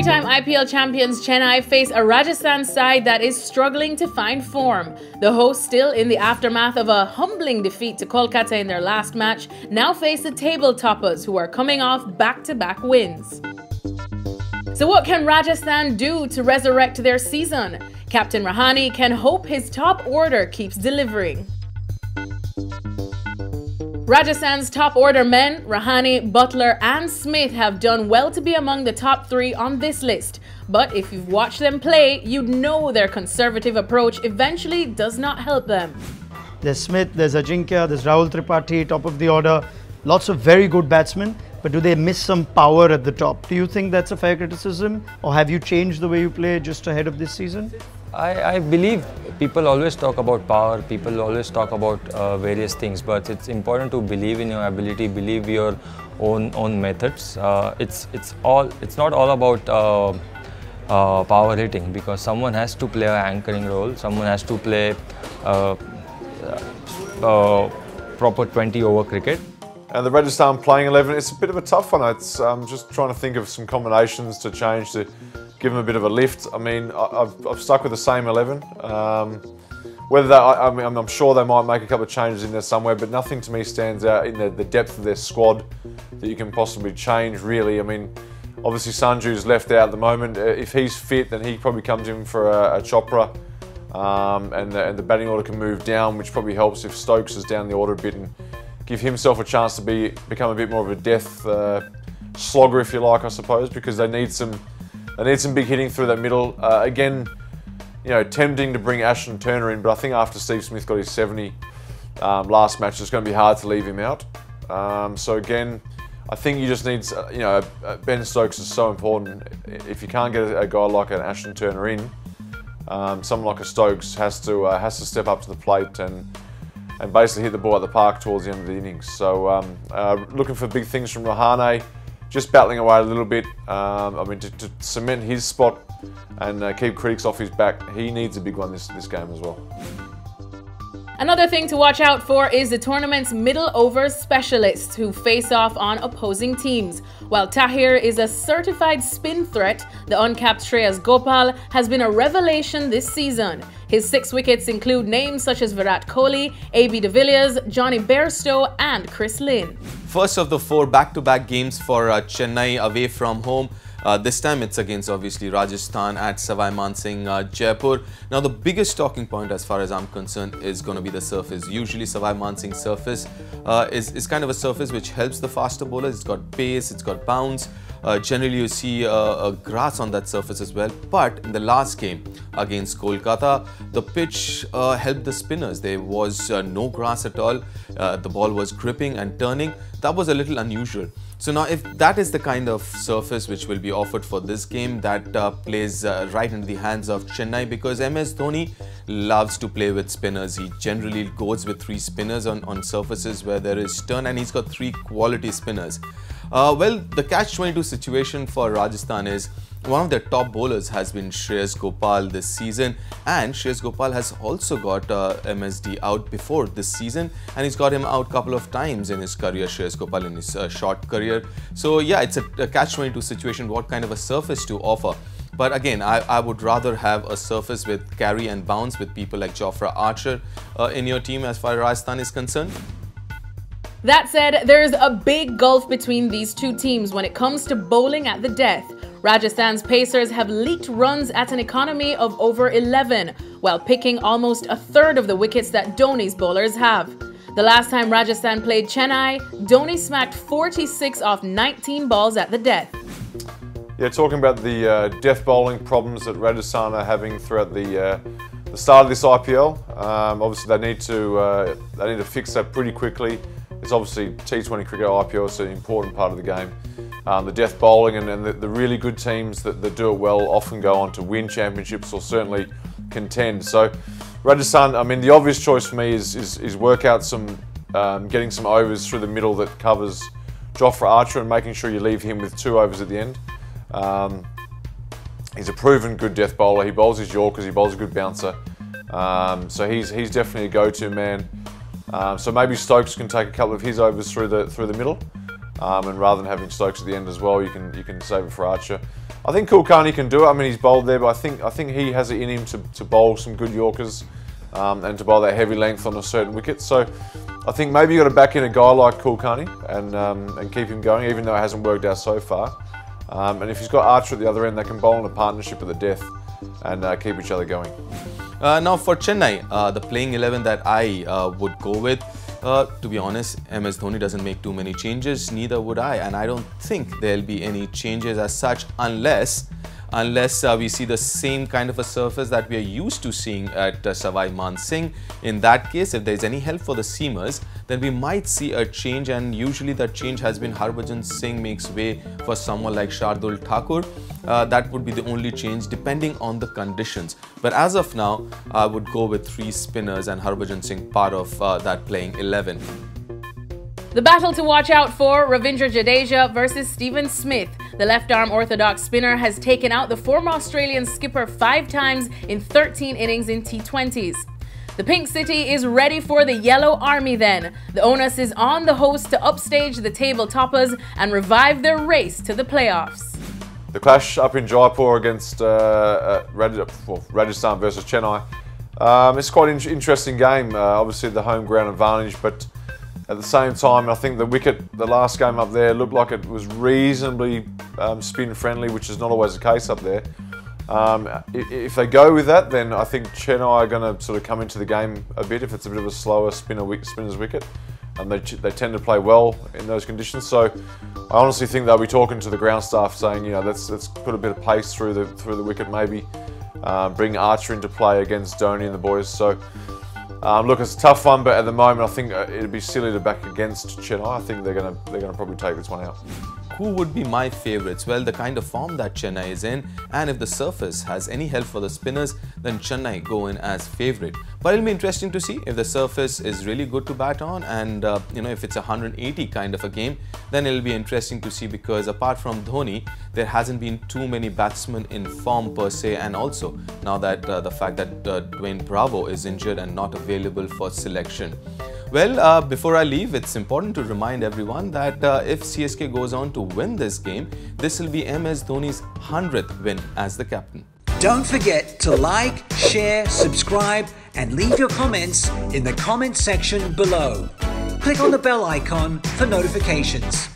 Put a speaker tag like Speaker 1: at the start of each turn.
Speaker 1: Three-time IPL champions Chennai face a Rajasthan side that is struggling to find form. The hosts, still in the aftermath of a humbling defeat to Kolkata in their last match, now face the table toppers who are coming off back-to-back wins. So what can Rajasthan do to resurrect their season? Captain Rahane can hope his top order keeps delivering. Rajasthan's top order men, Rahane, Buttler and Smith, have done well to be among the top three on this list. But if you've watched them play, you'd know their conservative approach eventually does not help them.
Speaker 2: There's Smith, there's Ajinkya, there's Rahul Tripathi, top of the order. Lots of very good batsmen, but do they miss some power at the top? Do you think that's a fair criticism? Or have you changed the way you play just ahead of this season?
Speaker 3: I believe people always talk about power, people always talk about various things, but it's important to believe in your ability, believe your own methods. It's not all about power hitting, because someone has to play an anchoring role, someone has to play proper 20-over cricket.
Speaker 4: And the Rajasthan playing 11, it's a bit of a tough one. It's just trying to think of some combinations to change to give them a bit of a lift. I mean, I've stuck with the same 11. Whether that, I'm sure they might make a couple of changes in there somewhere, but nothing to me stands out in the depth of their squad that you can possibly change, really. I mean, obviously Sanju's left out at the moment. If he's fit, then he probably comes in for a Chopra, and the batting order can move down, which probably helps if Stokes is down the order a bit and give himself a chance to become a bit more of a death slogger, if you like, I suppose, because they need some big hitting through that middle. Again, you know, tempting to bring Ashton Turner in, but I think after Steve Smith got his 70 last match, it's going to be hard to leave him out. So again, I think you just need, you know, Ben Stokes is so important. If you can't get a guy like an Ashton Turner in, someone like a Stokes has to step up to the plate and basically hit the ball at the park towards the end of the innings. So looking for big things from Rahane, just battling away a little bit. I mean, to cement his spot and keep critics off his back, he needs a big one this game as well.
Speaker 1: Another thing to watch out for is the tournament's middle overs specialists who face off on opposing teams. While Tahir is a certified spin threat, the uncapped Shreyas Gopal has been a revelation this season. His 6 wickets include names such as Virat Kohli, AB de Villiers, Johnny Bairstow and Chris Lynn.
Speaker 5: First of the 4 back-to-back games for Chennai away from home. This time it's against obviously Rajasthan at Savai Mansingh, Jaipur. Now the biggest talking point as far as I'm concerned is going to be the surface. Usually Savai Mansingh surface is kind of a surface which helps the faster bowlers. It's got pace, it's got bounce. Generally you see grass on that surface as well, but in the last game against Kolkata, the pitch helped the spinners. There was no grass at all. The ball was gripping and turning. That was a little unusual. So now if that is the kind of surface which will be offered for this game, that plays right into the hands of Chennai, because MS Dhoni loves to play with spinners. He generally goes with 3 spinners on surfaces where there is turn, and he's got 3 quality spinners. Well, the catch-22 situation for Rajasthan is one of their top bowlers has been Shreyas Gopal this season, and Shreyas Gopal has also got MSD out before this season, and he's got him out a couple of times in his career, Shreyas Gopal, in his short career. So yeah, it's a catch-22 situation, what kind of a surface to offer. But again, I would rather have a surface with carry and bounce with people like Jofra Archer in your team as far as Rajasthan is concerned.
Speaker 1: That said, there's a big gulf between these two teams when it comes to bowling at the death. Rajasthan's pacers have leaked runs at an economy of over 11, while picking almost a third of the wickets that Dhoni's bowlers have. The last time Rajasthan played Chennai, Dhoni smacked 46 off 19 balls at the death.
Speaker 4: Yeah, talking about the death bowling problems that Rajasthan are having throughout the start of this IPL. Obviously, they need to fix that pretty quickly. It's obviously T20 cricket IPL, it's an important part of the game. The death bowling and the really good teams that do it well often go on to win championships or certainly contend. So Rajasthan, I mean, the obvious choice for me is work out some, getting some overs through the middle that covers Jofra Archer and making sure you leave him with 2 overs at the end. He's a proven good death bowler. He bowls his Yorkers, he bowls a good bouncer. So he's definitely a go-to man. So maybe Stokes can take a couple of his overs through the middle. and rather than having Stokes at the end as well, you can save it for Archer. I think Kulkarni can do it. I mean, he's bowled there, but I think he has it in him to bowl some good Yorkers and to bowl that heavy length on a certain wicket. So I think maybe you got to back in a guy like Kulkarni and keep him going, even though it hasn't worked out so far. And if he's got Archer at the other end, they can bowl in a partnership at the death and keep each other going.
Speaker 5: Now for Chennai, the playing 11 that I would go with, to be honest, MS Dhoni doesn't make too many changes, neither would I, and I don't think there'll be any changes as such unless we see the same kind of a surface that we are used to seeing at Savai Mansingh. In that case, if there's any help for the seamers, then we might see a change, and usually that change has been Harbhajan Singh makes way for someone like Shardul Thakur. That would be the only change depending on the conditions. But as of now, I would go with 3 spinners and Harbhajan Singh part of that playing 11.
Speaker 1: The battle to watch out for, Ravindra Jadeja versus Stephen Smith. The left-arm orthodox spinner has taken out the former Australian skipper 5 times in 13 innings in T20s. The Pink City is ready for the Yellow Army then. The onus is on the hosts to upstage the table toppers and revive their race to the playoffs.
Speaker 4: The clash up in Jaipur against Rajasthan versus Chennai. It's quite an interesting game. Obviously the home ground advantage, but at the same time, I think the wicket, the last game up there, looked like it was reasonably spin friendly, which is not always the case up there. If they go with that, then I think Chennai are going to sort of come into the game a bit if it's a bit of a slower spinner's wicket. And they tend to play well in those conditions. So I honestly think they'll be talking to the ground staff saying, you know, let's put a bit of pace through the wicket, maybe bring Archer into play against Dhoni and the boys. So look, it's a tough one, but at the moment I think it'd be silly to back against Chennai. I think they're gonna probably take this one out.
Speaker 5: Who would be my favourites? Well, the kind of form that Chennai is in, and if the surface has any help for the spinners, then Chennai go in as favourite. But it'll be interesting to see if the surface is really good to bat on, and you know, if it's a 180 kind of a game, then it'll be interesting to see, because apart from Dhoni, there hasn't been too many batsmen in form per se, and also now that the fact that Dwayne Bravo is injured and not available for selection. Well, before I leave, it's important to remind everyone that if CSK goes on to win this game, this will be MS Dhoni's 100th win as the captain.
Speaker 6: Don't forget to like, share, subscribe and leave your comments in the comment section below. Click on the bell icon for notifications.